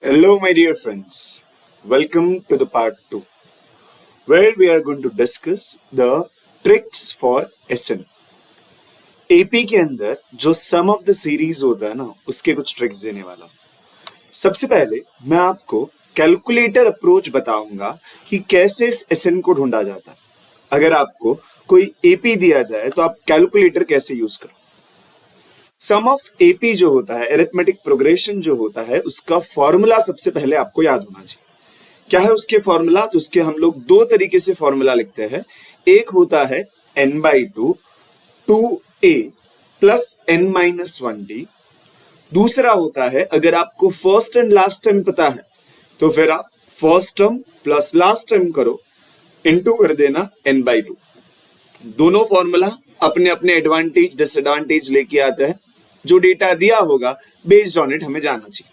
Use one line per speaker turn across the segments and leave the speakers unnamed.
Hello, my dear friends. Welcome to the part 2, where we are going to discuss the tricks for SN. AP के अंदर जो सम of the series होता है ना, उसके कुछ ट्रिक्स देने वाला हूं। सबसे पहले मैं आपको कैलकुलेटर अप्रोच बताऊंगा कि कैसे इस SN को ढूंढा जाता है। अगर आपको कोई AP दिया जाए तो आप कैलकुलेटर कैसे यूज करो। सम ऑफ एपी जो होता है, एरिथमेटिक प्रोग्रेशन जो होता है, उसका फॉर्मूला सबसे पहले आपको याद होना चाहिए। क्या है उसके फॉर्मूला? तो उसके हम लोग दो तरीके से फॉर्मूला लिखते हैं। एक होता है n/2 2a प्लस n-1d। दूसरा होता है, अगर आपको फर्स्ट एंड लास्ट टर्म पता है तो फिर आप first term plus last term करो, इनटू कर देना n/2। दोनों फॉर्मूला अपने अपने एडवांटेज डिसएडवांटेज लेके आता है। जो डेटा दिया होगा बेस्ड ऑन इट हमें जानना चाहिए।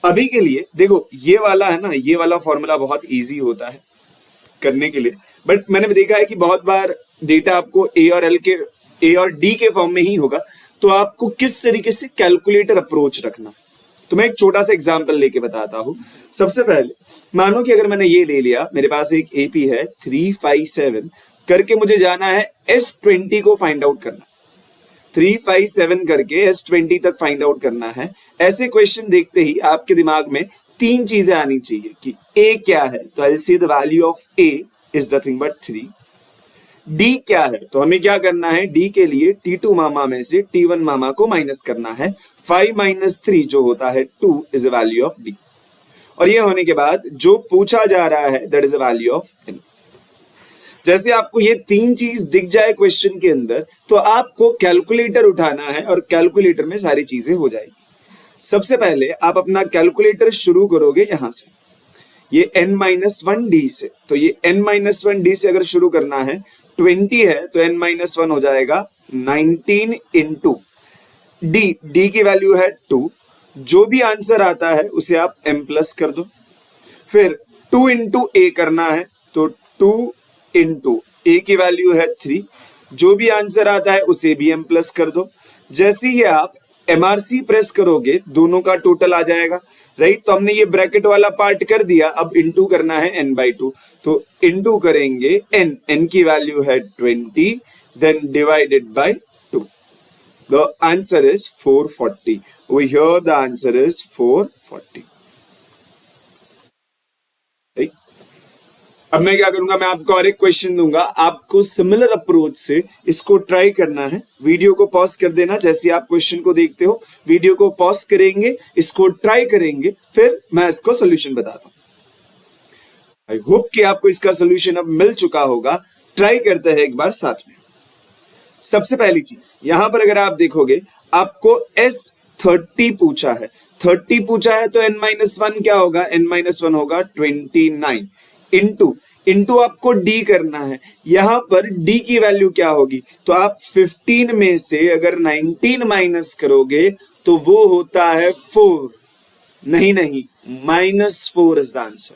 अभी के लिए देखो, ये वाला है ना, ये वाला फॉर्मूला बहुत इजी होता है करने के लिए, बट मैंने देखा है कि बहुत बार डेटा आपको ए और डी के फॉर्म में ही होगा। तो आपको किस तरीके से कैलकुलेटर अप्रोच रखना, तो मैं एक छोटा सा एग्जांपल लेके बताता हूं। सबसे पहले मानो कि अगर मैंने ये ले लिया, मेरे पास एक एपी है 357 करके, मुझे जाना है S20 को फाइंड आउट करना। 357 करके S20 तक फाइंड आउट करना है। ऐसे क्वेश्चन देखते ही आपके दिमाग में तीन चीजें आनी चाहिए कि A क्या है, तो I will see the value of A is nothing but 3। D क्या है, तो हमें क्या करना है, D के लिए T2 मामा में से T1 मामा को माइनस करना है। 5 - 3 जो होता है 2 is a value of D। और ये होने के बाद जो पूछा जा रहा है that is a value of N। जैसे आपको ये तीन चीज दिख जाए क्वेश्चन के अंदर, तो आपको कैलकुलेटर उठाना है और कैलकुलेटर में सारी चीजें हो जाएगी। सबसे पहले आप अपना कैलकुलेटर शुरू करोगे यहां से, ये n-1d से। तो ये n-1d से अगर शुरू करना है, 20 है तो n-1 हो जाएगा 19 इंटू d की वैल्यू है 2। जो भी आंसर आता है उसे आप m प्लस कर दो। फिर 2 इंटू a करना है, तो 2 इंटू ए की वैल्यू है 3। जो भी आंसर आता है उसे भी m प्लस कर दो। जैसे ही आप MRC प्रेस करोगे दोनों का टोटल आ जाएगा, राइट। तो हमने ये ब्रैकेट वाला पार्ट कर दिया, अब इंटू करना है n/2। तो इंटू करेंगे n की वैल्यू है 20, then divided by 2। The answer is 440। Over here the answer is 440। अब मैं क्या करूंगा, मैं आपको और एक क्वेश्चन दूंगा, आपको सिमिलर अप्रोच से इसको ट्राई करना है। वीडियो को पॉज कर देना, जैसे आप क्वेश्चन को देखते हो वीडियो को पॉज करेंगे, इसको ट्राई करेंगे, फिर मैं इसको सोल्यूशन बताता हूं। आई होप कि आपको इसका सोल्यूशन अब मिल चुका होगा। ट्राई करते हैं एक बार साथ में। सबसे पहली चीज यहां पर अगर आप देखोगे, आपको S30 पूछा है, 30 पूछा है तो n-1 क्या होगा, n-1 होगा 29 इंटू आपको D करना है। यहां पर D की वैल्यू क्या होगी, तो आप 15 में से अगर 19 माइनस करोगे तो वो होता है 4। नहीं, -4 इज द आंसर,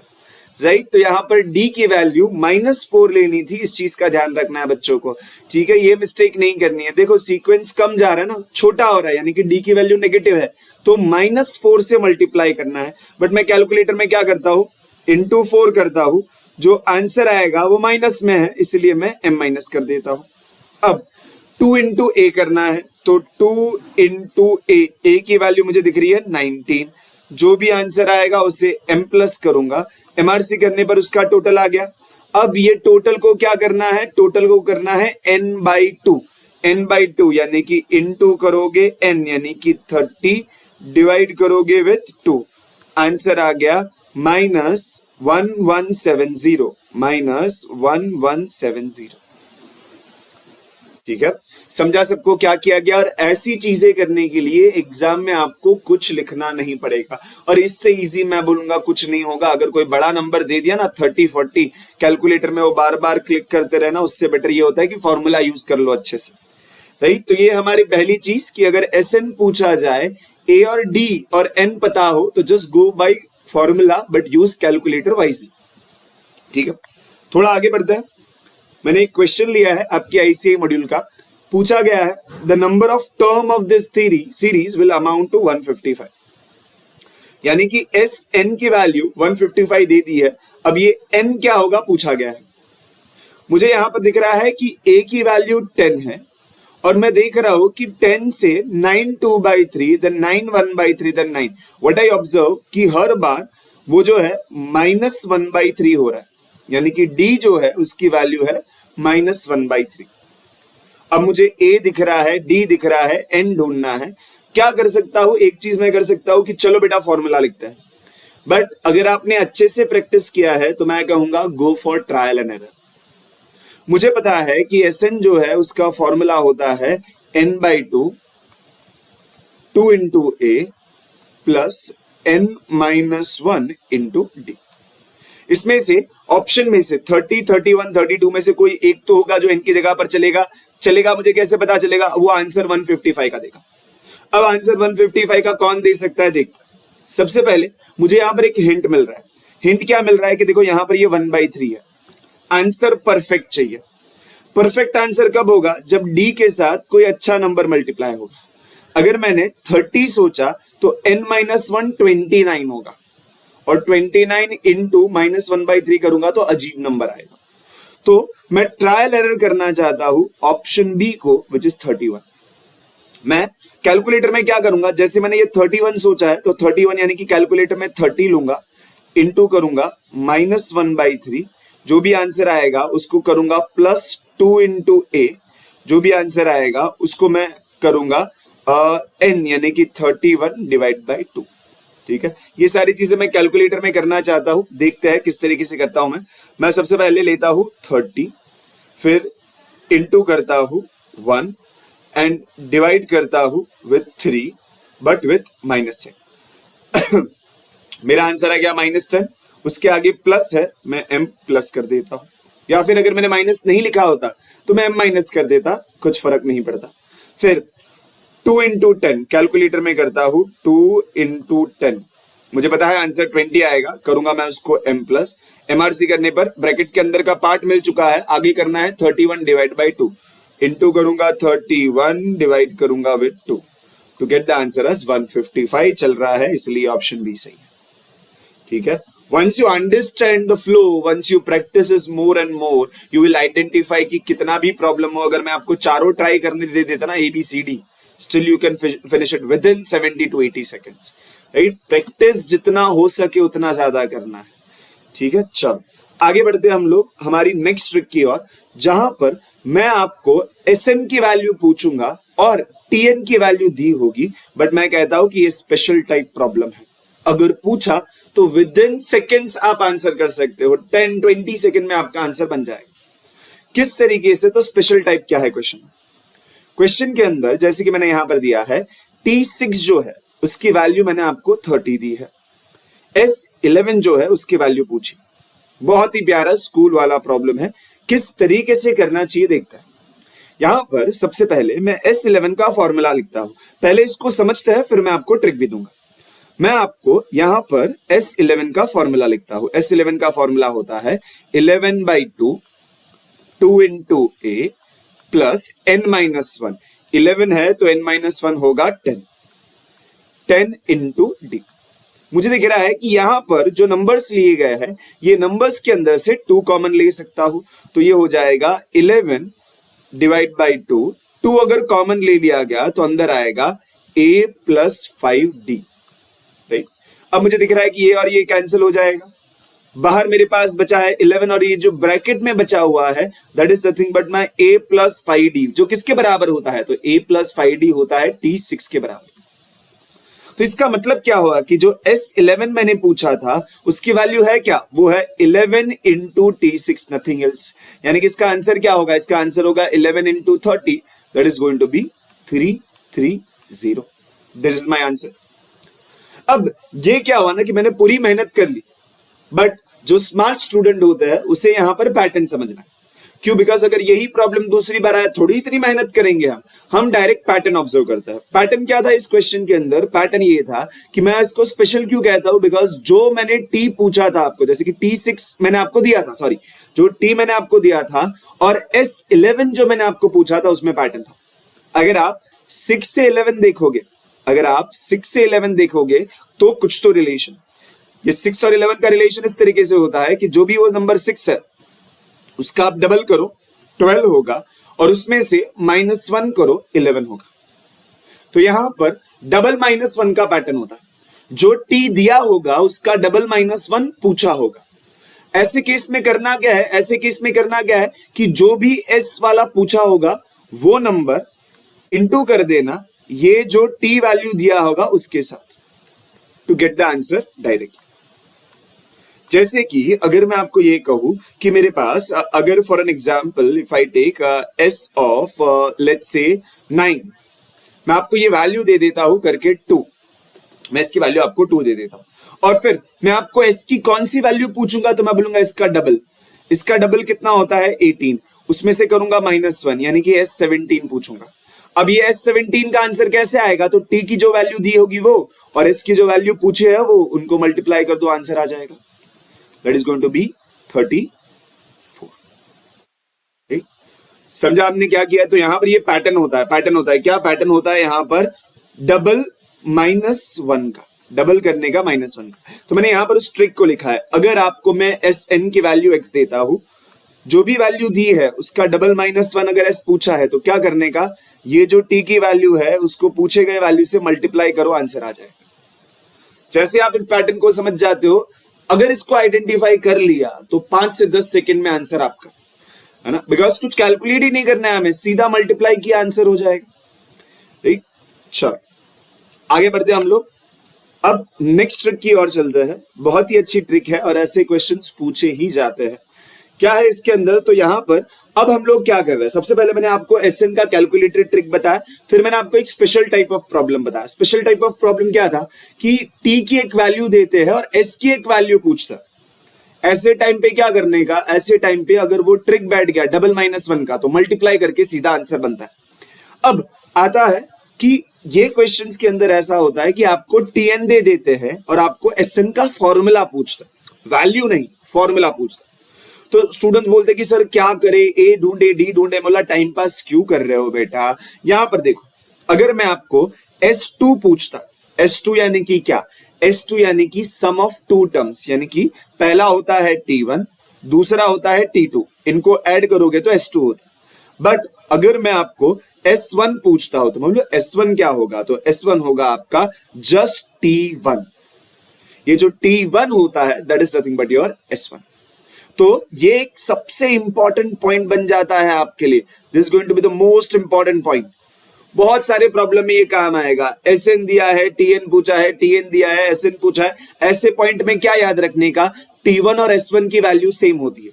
राइट। तो यहां पर D की वैल्यू -4 लेनी थी। इस चीज का ध्यान रखना है बच्चों को, ठीक है। ये मिस्टेक नहीं करनी है। देखो सीक्वेंस कम जा रहा है ना, छोटा हो रहा है, यानी कि D की वैल्यू नेगेटिव है, तो -4 से मल्टीप्लाई करना है। बट मैं कैलकुलेटर में क्या करता हूं, इंटू 4 करता हूं। जो आंसर आएगा वो माइनस में है, इसलिए मैं m माइनस कर देता हूं। अब 2 इंटू a करना है, तो 2 इंटू a की वैल्यू मुझे दिख रही है 19। जो भी आंसर आएगा उसे m प्लस करूंगा, MRC करने पर उसका टोटल आ गया। अब ये टोटल को क्या करना है, टोटल को करना है n/2 यानी कि इंटू करोगे n यानी कि 30, डिवाइड करोगे विथ 2। आंसर आ गया -1170। ठीक है, समझा सबको क्या किया गया। और ऐसी चीजें करने के लिए एग्जाम में आपको कुछ लिखना नहीं पड़ेगा, और इससे इजी मैं बोलूंगा कुछ नहीं होगा। अगर कोई बड़ा नंबर दे दिया ना 30-40, कैलकुलेटर में वो बार बार क्लिक करते रहना, उससे बेटर ये होता है कि फॉर्मूला यूज कर लो अच्छे से, राइट। तो ये हमारी पहली चीज कि अगर SN पूछा जाए, A और D और N पता हो, तो just go by formula but use calculator wisely, ठीक है। थोड़ा आगे बढ़ते हैं। मैंने एक क्वेश्चन लिया है आपके ICI मॉड्यूल का, पूछा गया है the number of term of this series will amount to 155। यानी कि एस एन की वैल्यू 155 दे दी है। अब ये एन क्या होगा पूछा गया है। मुझे यहां पर दिख रहा है कि ए की वैल्यू 10 है और मैं देख रहा हूं कि 10 से 9 2/3 then 9 1/3 then 9। What I observe कि हर बार वो जो है -1/3 हो रहा है, यानी कि डी जो है उसकी वैल्यू है -1/3। अब मुझे ए दिख रहा है, डी दिख रहा है, एन ढूंढना है। क्या कर सकता हूं, एक चीज मैं कर सकता हूं कि चलो बेटा फॉर्मूला लिखते हैं। बट अगर आपने अच्छे से प्रैक्टिस किया है तो मैं कहूंगा go for trial and error. मुझे पता है कि एस एन जो है उसका फॉर्मूला होता है n/2 2 इंटू ए प्लस n-1 इंटू डी। इसमें से ऑप्शन में से 30 31 32 में से कोई एक तो होगा जो n की जगह पर चलेगा। मुझे कैसे पता चलेगा? वो आंसर 155 का देगा। अब आंसर 155 का कौन दे सकता है देखते हैं। सबसे पहले मुझे यहां पर एक हिंट मिल रहा है। हिंट क्या मिल रहा है कि देखो यहां पर ये 1/3 है। आंसर परफेक्ट चाहिए। परफेक्ट आंसर कब होगा? जब डी के साथ कोई अच्छा नंबर मल्टीप्लाई होगा। अगर मैंने 30 सोचा तो n-1 29 होगा और 29 इंटू -1/3 करूंगा तो अजीब नंबर आएगा। तो मैं ट्रायल एरर करना चाहता हूं ऑप्शन बी को, विच इज 31। मैं कैलकुलेटर में क्या करूंगा, जैसे मैंने ये 31 सोचा है तो 31 यानी कि कैलकुलेटर में 30 लूंगा, इंटू करूंगा -1/3, जो भी आंसर आएगा उसको करूंगा +2 इंटू ए, जो भी आंसर आएगा उसको मैं करूंगा n यानी कि 31 डिवाइड बाई 2। ठीक है, ये सारी चीजें मैं कैलकुलेटर में करना चाहता हूं। देखते हैं किस तरीके से करता हूं मैं सबसे पहले लेता हूं 30, फिर इंटू करता हूं 1 एंड डिवाइड करता हूं विथ 3 बट विथ -10। मेरा आंसर आ गया -10। उसके आगे प्लस है, मैं m प्लस कर देता हूं, या फिर अगर मैंने माइनस नहीं लिखा होता तो मैं m माइनस कर देता, कुछ फर्क नहीं पड़ता। फिर 2 इंटू 10 कैलकुलेटर में करता हूं 2 इंटू 10, मुझे पता है आंसर 20 आएगा, करूंगा मैं उसको m प्लस। MRC करने पर ब्रैकेट के अंदर का पार्ट मिल चुका है, आगे करना है 31 डिवाइड बाई 2, इंटू करूंगा 31 डिवाइड करूंगा with 2 to get the answer as 155 चल रहा है, इसलिए ऑप्शन बी सही है। ठीक है, once you understand the flow, once you practices more and more, you will identify कि कितना भी प्रॉब्लम हो, अगर मैं आपको चारों ट्राई करने दे देता ना ABCD, still you can finish it within 70 to 80 seconds, right? Practice जितना हो सके उतना ज्यादा करना है। ठीक है, चल आगे बढ़ते हम लोग हमारी नेक्स्ट ट्रिक की ओर, जहां पर मैं आपको SN की वैल्यू पूछूंगा और TN की वैल्यू दी होगी, बट मैं कहता हूं कि ये स्पेशल टाइप प्रॉब्लम है। अगर पूछा तो विद इन सेकेंड्स आप आंसर कर सकते हो, 10-20 सेकेंड में आपका आंसर बन जाएगा। किस तरीके से? तो स्पेशल टाइप क्या है क्वेश्चन के अंदर, जैसे कि मैंने यहां पर दिया है T6 जो है उसकी वैल्यू मैंने आपको 30 दी है, S11 जो है उसकी वैल्यू पूछी। बहुत ही प्यारा स्कूल वाला प्रॉब्लम है, किस तरीके से करना चाहिए देखते हैं। यहां पर सबसे पहले मैं S11 का फॉर्मूला लिखता हूं, पहले इसको समझते हैं फिर मैं आपको ट्रिक भी दूंगा। मैं आपको यहां पर S11 का फॉर्मूला लिखता हूं। S11 का फॉर्मूला होता है 11/2 2 इंटू ए प्लस n-1। 11 है तो n-1 होगा 10 इंटू डी। मुझे दिख रहा है कि यहां पर जो नंबर्स लिए गए हैं, ये नंबर्स के अंदर से 2 कॉमन ले सकता हूं, तो ये हो जाएगा 11 डिवाइड बाई 2 अगर कॉमन ले लिया गया तो अंदर आएगा a प्लस 5d। अब मुझे दिख रहा है कि ये और ये कैंसिल हो जाएगा, बाहर मेरे पास बचा है 11 और ये जो ब्रैकेट में बचा हुआ है that is nothing but my a plus 5d, जो किसके बराबर होता है? तो a प्लस 5d होता है T6 के बराबर। तो इसका मतलब क्या हुआ कि जो S11 मैंने पूछा था उसकी वैल्यू है क्या? वो है 11 इंटू T6, नथिंग एल्स। यानी कि इसका आंसर क्या होगा? इसका आंसर होगा 11 into 30, that is going to be 330। This is my answer. अब ये क्या हुआ ना कि मैंने पूरी मेहनत कर ली, बट जो स्मार्ट स्टूडेंट होता है उसे यहां पर पैटर्न समझना है। क्यों? बिकॉज अगर यही प्रॉब्लम दूसरी बार आए, थोड़ी इतनी मेहनत करेंगे हम डायरेक्ट पैटर्न ऑब्जर्व करते हैं। पैटर्न क्या था इस क्वेश्चन के अंदर? पैटर्न ये था कि मैं इसको स्पेशल क्यों कहता हूं, बिकॉज जो मैंने टी पूछा था आपको, जैसे कि T6 मैंने आपको दिया था, सॉरी जो टी मैंने आपको दिया था, और S11 जो मैंने आपको पूछा था उसमें पैटर्न था। अगर आप 6 से 11 देखोगे, अगर आप 6 से 11 देखोगे तो कुछ तो रिलेशन, ये 6 और 11 का रिलेशन इस तरीके से होता है कि जो भी वो नंबर 6 है उसका आप डबल करो 12 होगा, और उसमें से -1 करो 11 होगा। तो यहां पर डबल -1 का पैटर्न होता है, जो टी दिया होगा उसका डबल -1 पूछा होगा। ऐसे केस में करना क्या है, ऐसे केस में करना क्या है कि जो भी एस वाला पूछा होगा वो नंबर इंटू कर देना ये जो टी वैल्यू दिया होगा उसके साथ, to get the answer directly. जैसे कि अगर मैं आपको ये कहूं कि मेरे पास अगर for an example if I take S of let's say 9, मैं आपको ये वैल्यू दे देता हूं करके 2, मैं इसकी वैल्यू आपको 2 दे देता हूं, और फिर मैं आपको एस की कौन सी वैल्यू पूछूंगा तो मैं बोलूंगा इसका डबल। इसका डबल कितना होता है 18, उसमें से करूंगा -1 यानी कि एस 17 पूछूंगा। अब ये एस 17 का आंसर कैसे आएगा, तो टी की जो वैल्यू दी होगी वो और एस की जो वैल्यू पूछे है वो, उनको मल्टीप्लाई कर दो, आंसर आ जाएगा। That is going to be 34। ठीक, समझा आपने क्या किया? तो यहां पर ये पैटर्न होता है, पैटर्न होता है क्या, पैटर्न होता है यहां पर डबल -1 का, डबल करने का -1 का। तो मैंने यहां पर उस ट्रिक को लिखा है, अगर आपको मैं एस एन की वैल्यू x देता हूं, जो भी वैल्यू दी है उसका डबल -1 अगर एस पूछा है तो क्या करने का, ये जो टी की वैल्यू है उसको पूछे गए वैल्यू से मल्टीप्लाई करो, आंसर आ जाएगा। जैसे आप इस पैटर्न को समझ जाते हो, अगर इसको आइडेंटिफाई कर लिया तो 5 से 10 सेकंड में आंसर आपका, है ना, बिकॉज कुछ कैलकुलेट ही नहीं करना है हमें, सीधा मल्टीप्लाई किया आंसर हो जाएगा। ठीक, चलो आगे बढ़ते हैं हम लोग। अब नेक्स्ट ट्रिक की ओर चलते हैं, बहुत ही अच्छी ट्रिक है और ऐसे क्वेश्चंस पूछे ही जाते हैं। क्या है इसके अंदर, तो यहां पर अब हम लोग क्या कर रहे हैं, सबसे पहले मैंने आपको एसएन का कैलकुलेटेड ट्रिक बताया, फिर मैंने आपको एक स्पेशल टाइप ऑफ प्रॉब्लम बताया। स्पेशल टाइप ऑफ प्रॉब्लम क्या था कि टी की एक वैल्यू देते हैं और एस की एक वैल्यू पूछता है। ऐसे टाइम पे क्या करने का, ऐसे टाइम पे अगर वो ट्रिक बैठ गया डबल -1 का तो मल्टीप्लाई करके सीधा आंसर बनता है। अब आता है कि ये क्वेश्चंस के अंदर ऐसा होता है कि आपको टीएन दे देते हैं और आपको एसएन का फॉर्मूला पूछता है, वैल्यू नहीं फॉर्मूला पूछता है। तो स्टूडेंट बोलते कि सर क्या करे, ए ढूंढे डी ढूंढे, मतलब टाइम पास क्यों कर रहे हो बेटा। यहां पर देखो, अगर मैं आपको S2 पूछता, S2 यानी कि क्या, S2 यानी कि सम ऑफ टू टर्म्स, यानी कि पहला होता है T1, दूसरा होता है T2, इनको ऐड करोगे तो S2 होता है। बट अगर मैं आपको S1 पूछता हूं तो मतलब S1 क्या होगा, तो S1 होगा आपका जस्ट T1। ये जो T1 होता है that is nothing but your S1। तो ये एक सबसे इंपॉर्टेंट पॉइंट बन जाता है आपके लिए, this going to be the most important point. बहुत सारे प्रॉब्लम में ये काम आएगा, एसएन दिया है, टीएन पूछा है, टीएन दिया है, एसएन पूछा है, ऐसे पॉइंट में क्या याद रखने का, T1 और S1 की वैल्यू सेम होती है।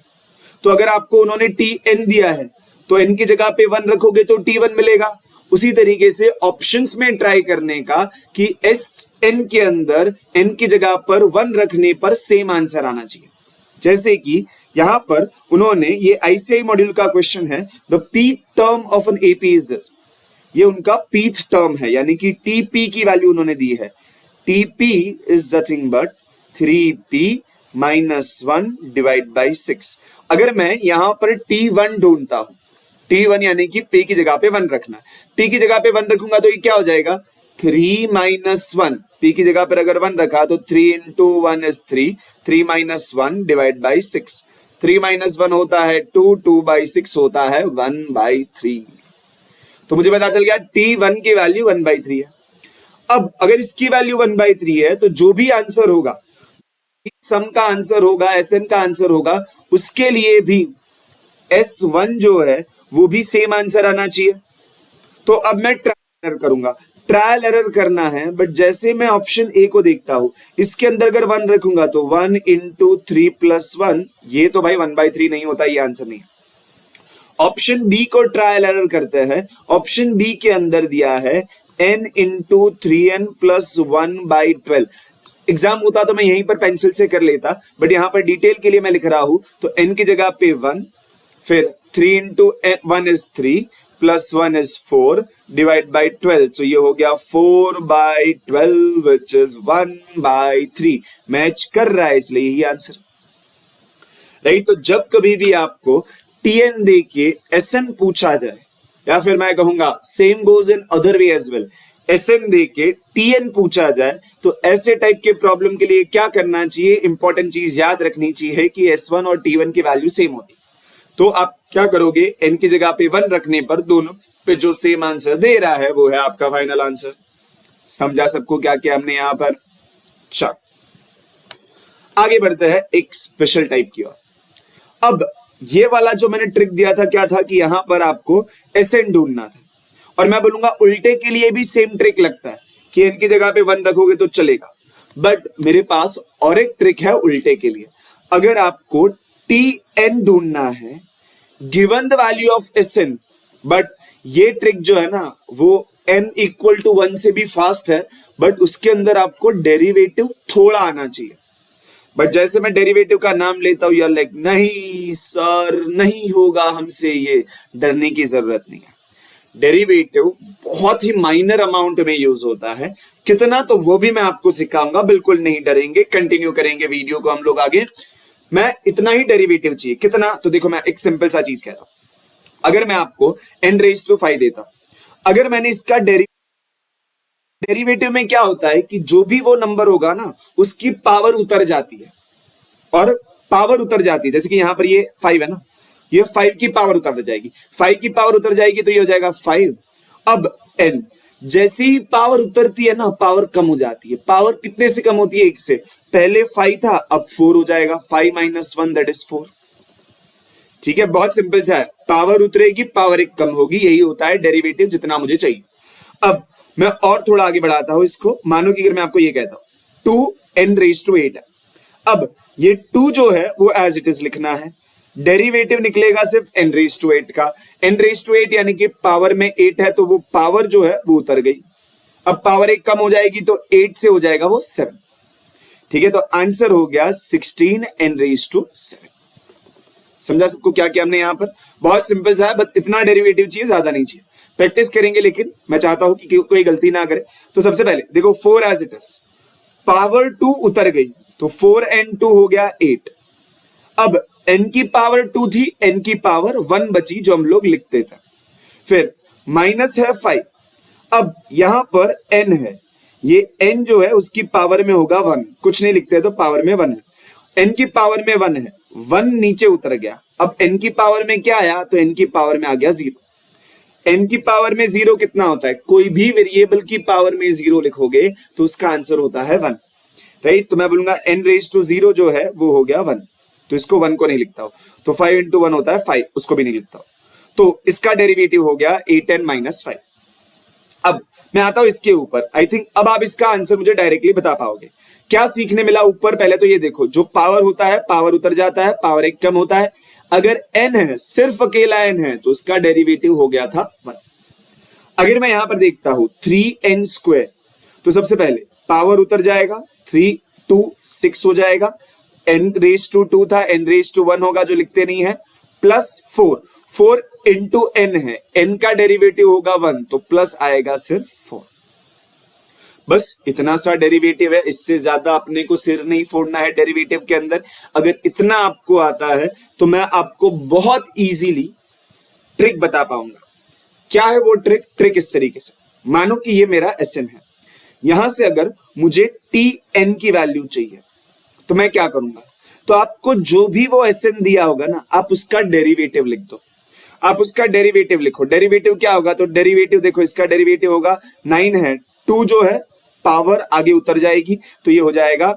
तो अगर आपको उन्होंने टीएन दिया है तो एन की जगह पे 1 रखोगे तो T1 मिलेगा। उसी तरीके से ऑप्शंस में ट्राई करने का कि एस एन के अंदर एन की जगह पर 1 रखने पर सेम आंसर आना चाहिए। जैसे कि यहां पर उन्होंने ये आईसीआई मॉड्यूल का क्वेश्चन है, the pith term of an AP is, ये उनका पीथ टर्म है, यानी कि टीपी की वैल्यू उन्होंने दी है। TP is nothing but 3p - 1 divide by 6। अगर मैं यहां पर T1 ढूंढता हूं, T1 यानी कि p की जगह पे 1 रखना, p की जगह पे 1 रखूंगा तो ये क्या हो जाएगा 3 - 1, p की जगह पर अगर 1 रखा तो 3 into 1 is 3, 3 - 1 डिवाइड बाई 6, 3 - 1 होता है 2, 2/6 होता है 1/3। तो मुझे पता चल गया T1 की वैल्यू 1/3 है। अब अगर इसकी वैल्यू 1/3 है तो जो भी आंसर होगा, सम का आंसर होगा, एसएन का आंसर होगा, उसके लिए भी S1 जो है वो भी सेम आंसर आना चाहिए। तो अब मैं ट्रायल एरर करूंगा, ट्रायल एरर करना है, बट जैसे मैं ऑप्शन ए को देखता हूं, इसके अंदर अगर 1 रखूंगा तो 1 into 3 + 1, ये तो भाई 1/3 नहीं होता, ये आंसर नहीं है। ऑप्शन बी को ट्रायल एरर करते हैं, ऑप्शन बी के अंदर दिया है n into 3n + 1/12। एग्जाम होता तो मैं यहीं पर पेंसिल से कर लेता, बट यहां पर डिटेल के लिए मैं लिख रहा हूं, तो n की जगह पे 1, फिर 3 into 1 is 3 + 1 is 4 divide by 12, तो ये हो गया 4/12 विच इज 1/3। मैच कर रहा है इसलिए यही आंसर, राइट। तो जब कभी भी आपको टीएन दे के एसएन पूछा जाए, या फिर मैं कहूंगा same goes in other way as well, Sn दे के Tn पूछा जाए तो ऐसे टाइप के प्रॉब्लम के लिए क्या करना चाहिए, इंपॉर्टेंट चीज याद रखनी चाहिए कि S1 और T1 की वैल्यू सेम होती। तो आप क्या करोगे, n की जगह पे 1 रखने पर दोनों पे जो सेम आंसर दे रहा है वो है आपका फाइनल आंसर। समझा सबको क्या किया हमने यहां पर? चल आगे बढ़ते हैं एक स्पेशल टाइप की ओर। अब ये वाला जो मैंने ट्रिक दिया था क्या था कि यहां पर आपको Sn ढूंढना था, और मैं बोलूंगा उल्टे के लिए भी सेम ट्रिक लगता है कि n की जगह पे 1 रखोगे तो चलेगा, बट मेरे पास और एक ट्रिक है उल्टे के लिए। अगर आपको Tn ढूंढना है given the value of Sn, but ये ट्रिक जो है ना वो n इक्वल टू 1 से भी फास्ट है, बट उसके अंदर आपको डेरिवेटिव थोड़ा आना चाहिए। बट जैसे मैं डेरिवेटिव का नाम लेता हूं यार लाइक नहीं सर नहीं होगा हमसे, ये डरने की जरूरत नहीं है। डेरिवेटिव बहुत ही माइनर अमाउंट में यूज होता है, कितना तो वो भी मैं आपको सिखाऊंगा, बिल्कुल नहीं डरेंगे, कंटिन्यू करेंगे वीडियो को हम लोग आगे। मैं इतना ही डेरिवेटिव चाहिए, कितना? तो देखो मैं एक सिंपल सा चीज कहता हूं, अगर मैं आपको n⁵ देता, अगर मैंने इसका डेरिवेटिव में क्या होता है कि जो भी वो नंबर होगा ना उसकी पावर उतर जाती है, और पावर उतर जाती है, जैसे कि यहां पर ये 5 है ना, ये 5 की पावर उतर जाएगी, 5 की पावर उतर जाएगी तो ये हो जाएगा 5। अब n जैसी ही पावर उतरती है ना पावर कम हो जाती है। पावर कितने से कम होती है? 1 से। पहले 5 था अब 4 हो जाएगा, 5 - 1 दैट इज 4। ठीक है, बहुत सिंपल सा है, पावर उतरेगी पावर एक कम होगी, यही होता है डेरिवेटिव जितना मुझे चाहिए। अब मैं और थोड़ा आगे बढ़ाता हूं इसको, मानो कि अगर मैं आपको ये कहता हूं 2n⁵ है, अब ये 2 जो है वो एज इट इज लिखना है, डेरिवेटिव निकलेगा सिर्फ n⁵ का, n⁵ यानी कि पावर में 8 है तो वो पावर जो है वो उतर गई। अब पावर एक कम हो जाएगी तो 8 से हो जाएगा वो 7। ठीक है, तो आंसर हो गया 16n⁵7। समझा सबको क्या किया हमने यहां पर? बहुत सिंपल सा है, बस इतना डेरिवेटिव चाहिए, ज्यादा नहीं चाहिए। प्रैक्टिस करेंगे लेकिन मैं चाहता हूं कि कोई गलती ना करे। तो सबसे पहले देखो 4 एज इट इज, पावर 2 उतर गई तो 4n2 हो गया 8। अब n की पावर 2 थी, n की पावर 1 बची जो हम लोग लिखते थे, फिर माइनस है 5। अब यहां पर n है, ये n जो है उसकी पावर में होगा 1, कुछ नहीं लिखते तो पावर में 1 है, n की पावर में 1 है, 1 नीचे उतर गया। अब n की पावर में क्या आया? तो n की पावर में आ गया 0। n की पावर में 0 कितना होता है? कोई भी वेरिएबल की पावर में 0 लिखोगे तो उसका आंसर होता है 1, राइट? तो मैं बोलूंगा n⁵0 जो है वो हो गया 1, तो इसको 1 को नहीं लिखता हूं, तो 5 × 1 होता है 5, उसको भी नहीं लिखता हूं, तो इसका डेरिवेटिव हो गया 8n - 5। अब मैं आता हूं इसके ऊपर, आई थिंक अब आप इसका आंसर मुझे डायरेक्टली बता पाओगे। क्या सीखने मिला ऊपर? पहले तो ये देखो, जो पावर होता है पावर उतर जाता है, पावर एक कम होता है। अगर n है, सिर्फ अकेला n है, तो उसका डेरिवेटिव हो गया था 1। अगर मैं यहां पर देखता हूं 3n², तो सबसे पहले पावर उतर जाएगा, 3 2 6 हो जाएगा, n⁵2 था, n⁵1 होगा जो लिखते नहीं है, प्लस 4 × n है, n का डेरिवेटिव होगा 1, तो प्लस आएगा सिर्फ 4। बस इतना सा डेरिवेटिव है, इससे ज्यादा अपने को सिर नहीं फोड़ना है डेरिवेटिव के अंदर। अगर इतना आपको आता है तो मैं आपको बहुत इजीली ट्रिक बता पाऊंगा। क्या है वो ट्रिक? ट्रिक इस तरीके से, मानो कि ये मेरा Sn है, यहां से अगर मुझे Tn की वैल्यू चाहिए तो मैं क्या करूंगा? तो आपको जो भी वो Sn दिया होगा ना, आप उसका डेरिवेटिव लिख दो, आप उसका डेरिवेटिव लिखो। डेरिवेटिव क्या होगा? तो डेरिवेटिव देखो, इसका डेरिवेटिव होगा 9 है, 2 जो है पावर आगे उतर जाएगी तो ये हो जाएगा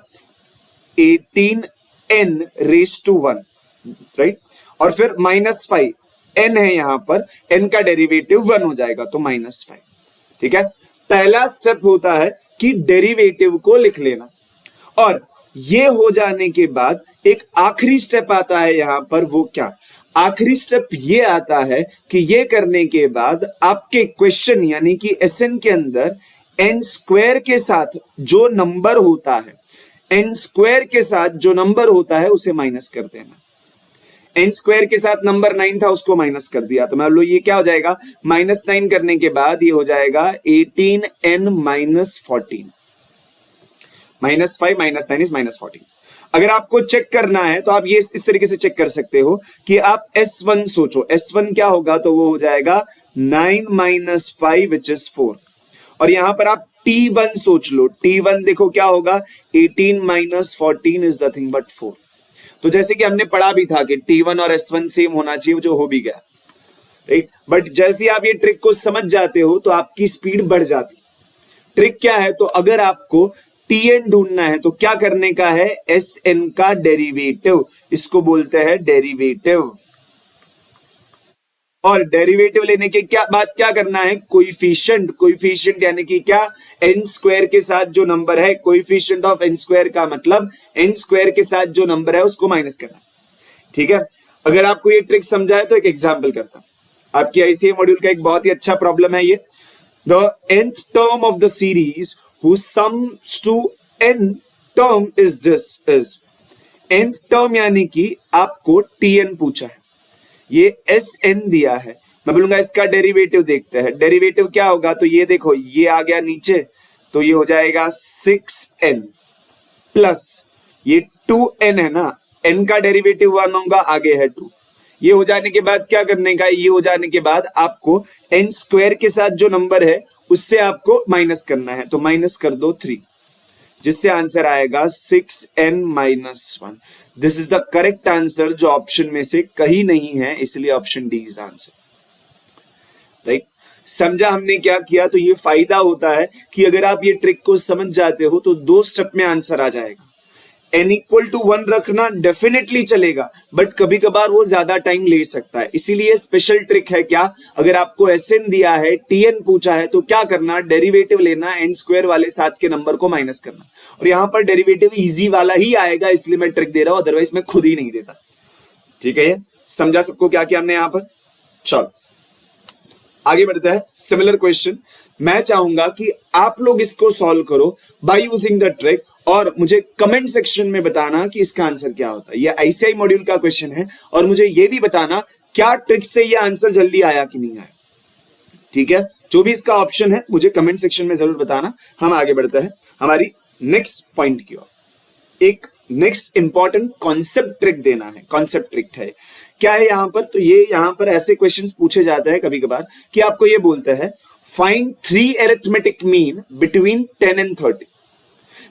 18n⁵1, राइट? और फिर -5, n है यहां पर, n का डेरिवेटिव 1 हो जाएगा तो -5। ठीक है, पहला स्टेप होता है कि डेरिवेटिव को लिख लेना, और ये हो जाने के बाद एक आखिरी स्टेप आता है यहां पर। वो क्या आखिरी स्टेप? ये आता है कि ये करने के बाद आपके क्वेश्चन यानी कि Sn के अंदर n² के साथ जो नंबर होता है, n² के साथ जो नंबर होता है उसे माइनस कर देना। n² के साथ नंबर 9 था, उसको माइनस कर दिया, तो मान लो ये क्या हो जाएगा? -9 करने के बाद ये हो जाएगा 18n - 14, -5 - 9 इज -14। अगर आपको चेक करना है तो आप ये इस तरीके से चेक कर सकते हो कि आप S1 सोचो, S1 क्या होगा? तो वो हो जाएगा 9 - 5 विच इज 4, और यहां पर आप T1 सोच लो, T1 देखो क्या होगा, 18 माइनस 14 इज नथिंग बट 4। तो जैसे कि हमने पढ़ा भी था कि T1 और S1 सेम होना चाहिए, जो हो भी गया, राइट। बट जैसे आप ये ट्रिक को समझ जाते हो तो आपकी स्पीड बढ़ जाती। ट्रिक क्या है, तो अगर आपको Tn ढूंढना है तो क्या करने का है, Sn का डेरिवेटिव, इसको बोलते हैं डेरिवेटिव। और डेरिवेटिव लेने के क्या बात क्या करना है, कोइफिशिएंट, कोइफिशिएंट यानी कि क्या, एन स्क्वायर के साथ जो नंबर है, कोइफिशिएंट ऑफ एन स्क्वायर का मतलब एन स्क्वायर के साथ जो नंबर है उसको माइनस करना। ठीक है, अगर आपको ये ट्रिक समझा है तो एक एग्जांपल करता हूं। आपकी आईसीआई मॉड्यूल का एक बहुत ही अच्छा प्रॉब्लम है ये, the nth term of the series whose sums to n term is this is, nth term यानी कि आपको tn पूछा है, ये Sn दिया है, मैं बोलूंगा इसका डेरिवेटिव देखते हैं। डेरिवेटिव क्या होगा, तो ये देखो ये आ गया नीचे, तो ये हो जाएगा 6n प्लस ये 2n है ना, n का डेरिवेटिव 1 होगा, आगे है 2। ये हो जाने के बाद क्या करने का, ये हो जाने के बाद आपको n स्क्वायर के साथ जो नंबर है उससे आपको माइनस करना है, तो माइनस कर दो 3, जिससे आंसर आएगा 6n minus 1। This is the correct answer, जो ऑप्शन में से कहीं नहीं है, इसलिए option D is answer, right. समझा हमने क्या किया, तो ये फायदा होता है कि अगर आप ये ट्रिक को समझ जाते हो तो 2 स्टेप में आंसर आ जाएगा। n इक्वल टू 1 रखना डेफिनेटली चलेगा, बट कभी कभार वो ज्यादा टाइम ले सकता है, इसीलिए स्पेशल ट्रिक है क्या, अगर आपको Sn दिया है, Tn पूछा है, तो क्या करना, डेरिवेटिव लेना, n स्क्वायर वाले साथ के नंबर को माइनस करना। और यहां पर डेरिवेटिव इजी वाला ही आएगा, इसलिए मैं ट्रिक दे रहा हूं, अदरवाइज मैं खुद ही नहीं देता। ठीक है, समझा सबको क्या किया हमने यहां पर। चलो आगे बढ़ते हैं, सिमिलर क्वेश्चन। मैं चाहूंगा कि आप लोग इसको सॉल्व करो बाय यूजिंग द ट्रिक, और मुझे कमेंट सेक्शन में बताना कि इसका आंसर क्या होता है। ये आईसीआई मॉड्यूल का क्वेश्चन है, और मुझे ये भी बताना क्या ट्रिक से ये आंसर जल्दी आया कि नहीं आया। ठीक है, जो भी इसका ऑप्शन है मुझे कमेंट सेक्शन में जरूर बताना। हम आगे बढ़ते हैं हमारी नेक्स्ट पॉइंट की ओर। एक नेक्स्ट इंपॉर्टेंट कॉन्सेप्ट ट्रिक देना है, कॉन्सेप्ट ट्रिक है क्या है यहां पर, तो ये यहां पर ऐसे क्वेश्चंस पूछे जाते हैं कभी कभार कि आपको ये बोलते हैं find 3 arithmetic mean between 10 and 30।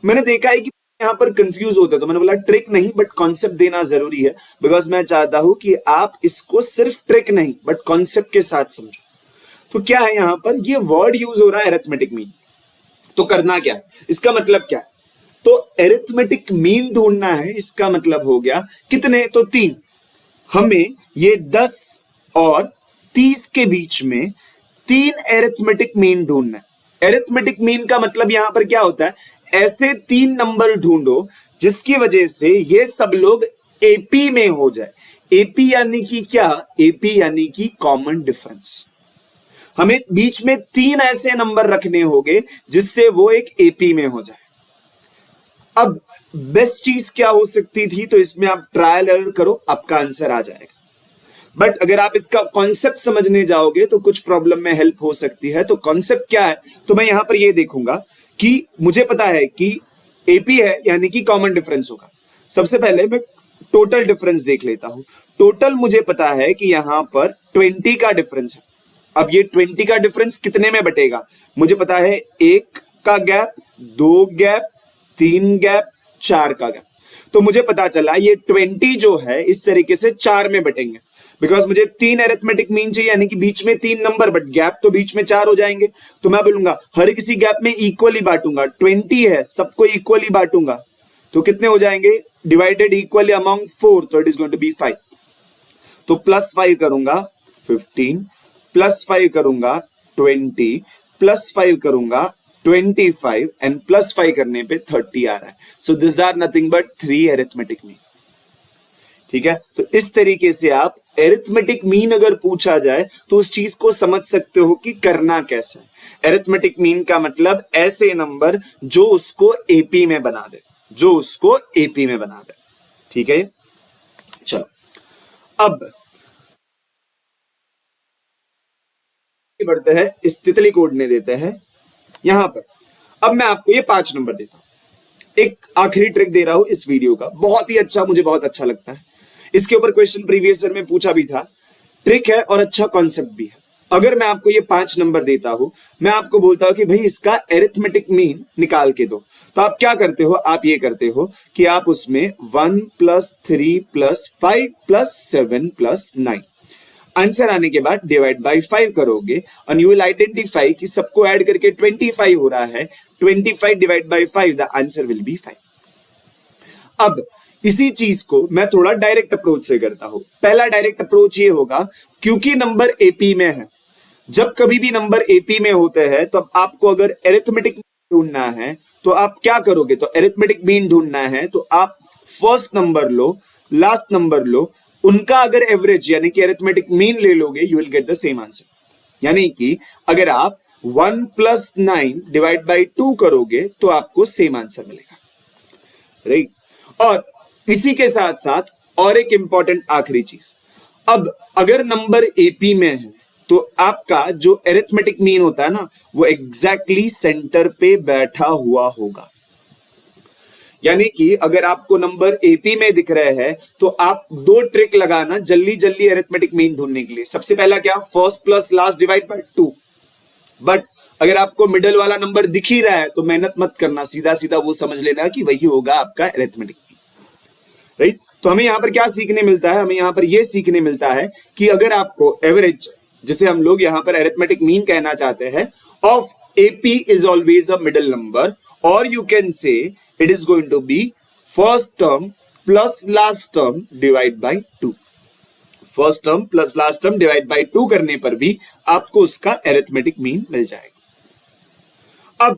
मैंने देखा है कि यहां पर कंफ्यूज होते हैं, तो मैंने बोला ट्रिक नहीं बट कॉन्सेप्ट देना जरूरी है, बिकॉज मैं चाहता हूं कि आप इसको सिर्फ ट्रिक नहीं बट कॉन्सेप्ट के साथ समझो। तो क्या है यहां पर, ये वर्ड यूज हो रहा है अरिथमेटिक मीन, तो करना क्या है, इसका मतलब क्या है, तो अरिथमेटिक मीन ढूंढना है। इसका मतलब हो गया कितने, तो 3। हमें ये 10 और 30 के बीच में 3 अरिथमेटिक मीन ढूंढना है। अरिथमेटिक मीन का मतलब यहां पर क्या होता है, ऐसे 3 नंबर ढूंढो जिसकी वजह से ये सब लोग एपी में हो जाए। एपी यानी कि क्या, एपी यानी कि कॉमन डिफरेंस। हमें बीच में 3 ऐसे नंबर रखने होंगे जिससे वो एक एपी में हो जाए। अब बेस्ट चीज क्या हो सकती थी, तो इसमें आप ट्रायल एरर करो, आपका आंसर आ जाएगा। बट अगर आप इसका कॉन्सेप्ट समझने जाओगे तो कुछ प्रॉब्लम में हेल्प हो सकती है। तो कॉन्सेप्ट क्या है, तो मैं यहां पर ये देखूंगा कि मुझे पता है कि एपी है यानी कि कॉमन डिफरेंस होगा। सबसे पहले मैं टोटल डिफरेंस देख लेता हूं। टोटल मुझे पता है कि यहां पर 20 का डिफरेंस है। अब ये 20 का डिफरेंस कितने में बटेगा, मुझे पता है 1 का गैप, 2 गैप, 3 गैप, 4 का गैप। तो मुझे पता चला ये 20 जो है इस तरीके से 4 में बटेंगे, बिकॉज मुझे 3 अरिथमेटिक मीन चाहिए, यानी कि बीच में 3 नंबर बट गैप तो बीच में 4 हो जाएंगे। तो मैं बोलूंगा हर किसी गैप में इक्वली बांटूंगा, 20 है सबको इक्वली बांटूंगा, तो कितने हो जाएंगे, डिवाइडेड इक्वली अमॉन्ग 4, तो it is going to be 5। तो +5 करूंगा 15, +5 करूंगा 20, +5 करूंगा 25 एंड +5 करने पे 30 आ रहा है। So this are nothing but 3 arithmetic mean. ठीक है, तो इस तरीके से आप अरिथमेटिक मीन अगर पूछा जाए तो उस चीज को समझ सकते हो कि करना कैसे है। अरिथमेटिक मीन का मतलब ऐसे नंबर जो उसको एपी में बना दे, जो उसको एपी में बना दे। ठीक है, चलो अब बढ़ते हैं, इस तितली कोड ने देते हैं यहां पर। अब मैं आपको ये 5 नंबर देता हूं। एक आखिरी ट्रिक दे रहा हूं इस वीडियो का, बहुत ही अच्छा, मुझे बहुत अच्छा लगता है। इसके ऊपर क्वेश्चन प्रीवियस ईयर में पूछा भी था, ट्रिक है और अच्छा कॉन्सेप्ट भी है। अगर मैं आपको ये 5 नंबर देता हूं, मैं आपको बोलता हूं कि भाई इसका एरिथमेटिक मीन निकाल के दो, तो आप क्या करते हो, आप ये करते हो कि आप उसमें 1 + 3 + 5 + 7 + 9 आंसर आने के बाद डिवाइड बाय 5 करोगे एंड यू विल आइडेंटिफाई कि सबको ऐड करके 25 हो रहा है। 25 divide by 5, the answer will be 5। अब इसी चीज को मैं थोड़ा डायरेक्ट अप्रोच से करता हूं। पहला डायरेक्ट अप्रोच ये होगा, क्योंकि नंबर एपी में है, जब कभी भी नंबर एपी में होते हैं तो आपको अगर एरिथमेटिक ढूंढना है तो आप क्या करोगे, तो एरिथमेटिक मीन ढूंढना है तो आप फर्स्ट नंबर लो, लास्ट नंबर लो, उनका अगर एवरेज यानी कि एरिथमेटिक मीन ले लोगे, you will get the same answer. यानी कि अगर आप 1 + 9 डिवाइड बाय 2 करोगे तो आपको सेम आंसर मिलेगा, राइट। और इसी के साथ साथ और एक इंपॉर्टेंट आखिरी चीज, अब अगर नंबर एपी में है तो आपका जो एरिथमेटिक मीन होता है ना, वो एग्जैक्टली सेंटर पे बैठा हुआ होगा। यानी कि अगर आपको नंबर एपी में दिख रहे हैं तो आप 2 ट्रिक लगाना जल्दी जल्दी एरिथमेटिक मीन ढूंढने के लिए। सबसे पहला क्या, first plus last divide by 2। But अगर आपको मिडल वाला नंबर दिख ही रहा है तो मेहनत मत करना, सीधा सीधा वो समझ लेना कि वही होगा आपका एरिथमेटिक मीन, राइट। तो हमें यहां पर क्या सीखने मिलता है, हमें यहां पर यह सीखने मिलता है कि अगर आपको एवरेज, जिसे हम लोग यहां पर एरिथमेटिक मीन कहना चाहते हैं, of AP is always a middle number, और you can say it is going to be first term plus last term divide by 2। First term plus last term divide by 2 करने पर भी आपको उसका arithmetic mean मिल जाएगा। अब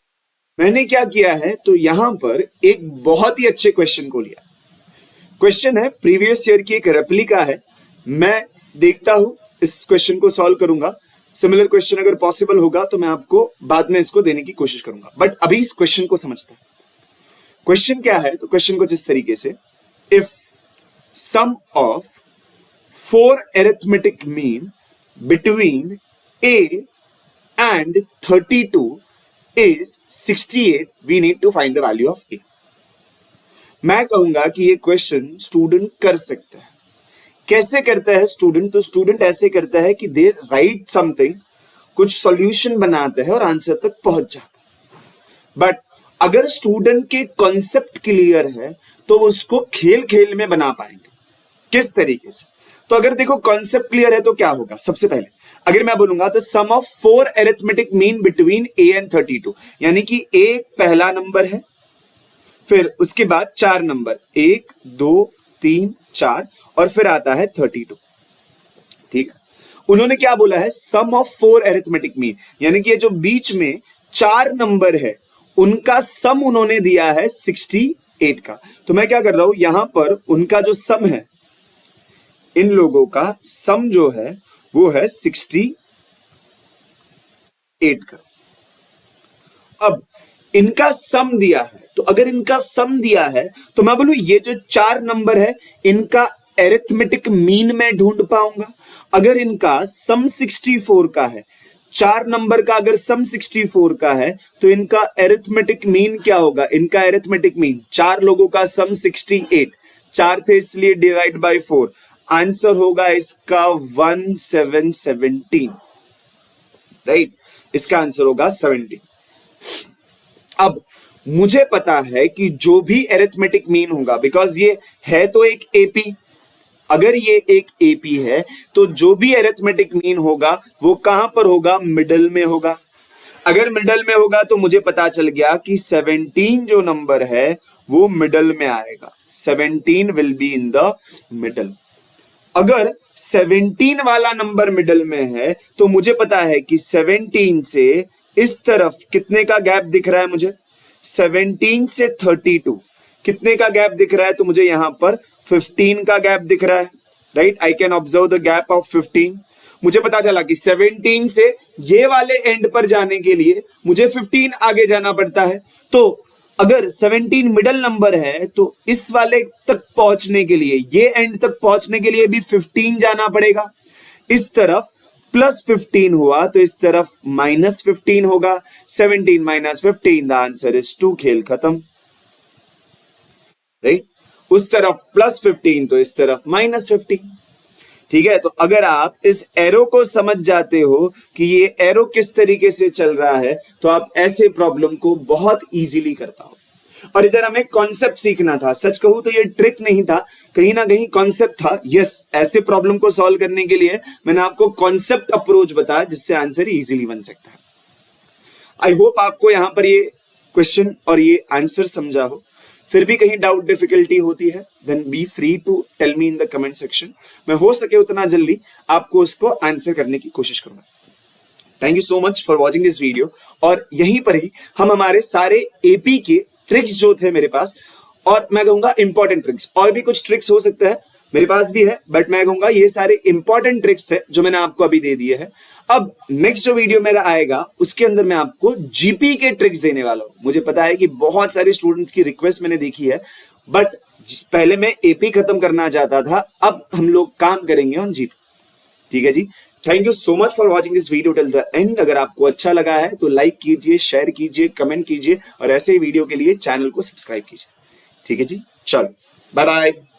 मैंने क्या किया है, तो यहां पर एक बहुत ही अच्छे क्वेश्चन को लिया। क्वेश्चन है प्रीवियस ईयर की, एक रेप्लिका है। मैं देखता हूं, इस क्वेश्चन को सॉल्व करूंगा। सिमिलर क्वेश्चन अगर पॉसिबल होगा तो मैं आपको बाद में इसको देने की कोशिश करूंगा, बट अभी इस क्वेश्चन को समझते हैं। क्वेश्चन क्या है, तो क्वेश्चन कुछ इस तरीके से, if sum of 4 arithmetic mean between a and 32 is 68, we need to find the value of a। मैं कहूंगा कि ये क्वेश्चन स्टूडेंट कर सकता है। कैसे करता है स्टूडेंट, तो स्टूडेंट ऐसे करता है कि दे राइट समथिंग, कुछ सॉल्यूशन बनाते हैं और आंसर तक पहुंच जाता है। बट अगर स्टूडेंट के कॉन्सेप्ट क्लियर है तो उसको खेल खेल में बना पाएंगे। किस तरीके से, तो अगर देखो कॉन्सेप्ट क्लियर है तो क्या होगा, सबसे पहले अगर मैं बोलूंगा the sum of 4 arithmetic mean between a and 32, यानी कि a पहला नंबर है, फिर उसके बाद 4 नंबर 1 2 3 4 और फिर आता है 32, ठीक है। उन्होंने क्या बोला है, सम ऑफ 4 अरिथमेटिक मीन, यानी कि ये जो बीच में 4 नंबर है उनका सम उन्होंने दिया है 68 का। तो मैं क्या कर रहा हूं, यहां पर उनका जो सम है, इन लोगों का सम जो है वो है 68 का। अब इनका सम दिया है, तो अगर इनका सम दिया है तो मैं बोलूं ये जो 4 नंबर है इनका एरिथमेटिक मीन मैं ढूंढ पाऊंगा। अगर इनका सम 64 का है, 4 नंबर का अगर सम 64 का है तो इनका एरिथमेटिक मीन क्या होगा, इनका एरिथमेटिक मीन 4 लोगों का सम 68, 4 थे इसलिए डिवाइड बाय 4, आंसर होगा इसका 1717, राइट। इसका आंसर होगा 17। अब मुझे पता है कि जो भी एरिथमेटिक मीन होगा, बिकॉज ये है तो एक एपी, अगर ये एक एपी है तो जो भी एरिथमेटिक मीन होगा वो कहां पर होगा, मिडल में होगा। अगर मिडल में होगा तो मुझे पता चल गया कि 17 जो नंबर है वो मिडल में आएगा, 17 will be in the middle. अगर 17 वाला नंबर मिडल में है तो मुझे पता है कि 17 से इस तरफ कितने का गैप दिख रहा है मुझे, 17 से 32 कितने का गैप दिख रहा है, तो मुझे यहां पर 15 का गैप दिख रहा है, right. I can observe the gap of 15। मुझे पता चला कि 17 से ये वाले एंड पर जाने के लिए मुझे 15 आगे जाना पड़ता है। तो अगर 17 मिडल नंबर है तो इस वाले तक पहुंचने के लिए, ये एंड तक पहुंचने के लिए भी 15 जाना पड़ेगा। इस तरफ +15 हुआ तो इस तरफ -15 होगा, 17 - 15 द आंसर इज 2, खेल खत्म, राइट। उस तरफ +15 तो इस तरफ -15, ठीक है, तो अगर आप इस एरो को समझ जाते हो कि ये एरो किस तरीके से चल रहा है, तो आप ऐसे प्रॉब्लम को बहुत इजीली कर पाओ। और इधर हमें कॉन्सेप्ट सीखना था। सच कहूं तो ये ट्रिक नहीं था, कहीं ना कहीं कॉन्सेप्ट था। यस, ऐसे प्रॉब्लम को सॉल्व करने के लिए मैंने आपको कॉन्सेप्ट अप्रोच बताया जिससे आंसर इजीली बन सकता है। आई होप आपको यहां पर ये क्वेश्चन और ये आंसर समझा हो। फिर भी कहीं डाउट डिफिकल्टी होती है, then be free to tell me in the comment section. मैं हो सके उतना जल्दी आपको उसको आंसर करने की कोशिश करूंगा। Thank you so much for watching this video. और यहीं पर ही हम हमारे सारे एपी के ट्रिक्स जो थे मेरे पास, और मैं कहूंगा इंपॉर्टेंट ट्रिक्स, और भी कुछ ट्रिक्स हो सकता है मेरे पास भी है, बट मैं कहूंगा ये सारे इंपॉर्टेंट ट्रिक्स है जो मैंने आपको अभी दे दिए हैं। अब नेक्स्ट जो वीडियो मेरा आएगा उसके अंदर मैं आपको जीपी के ट्रिक्स देने वाला हूं। मुझे पता है कि बहुत सारे स्टूडेंट्स की रिक्वेस्ट मैंने देखी है, बट पहले मैं एपी खत्म करना चाहता था, अब हम लोग काम करेंगे ऑन जीपी। ठीक है जी, thank you so much for watching this video till the end. अगर आपको अच्छा लगा है तो लाइक कीजिए, शेयर कीजिए, कमेंट कीजिए, और ऐसे ही वीडियो के लिए चैनल को सब्सक्राइब कीजिए। ठीक है जी, चलो बाय बाय।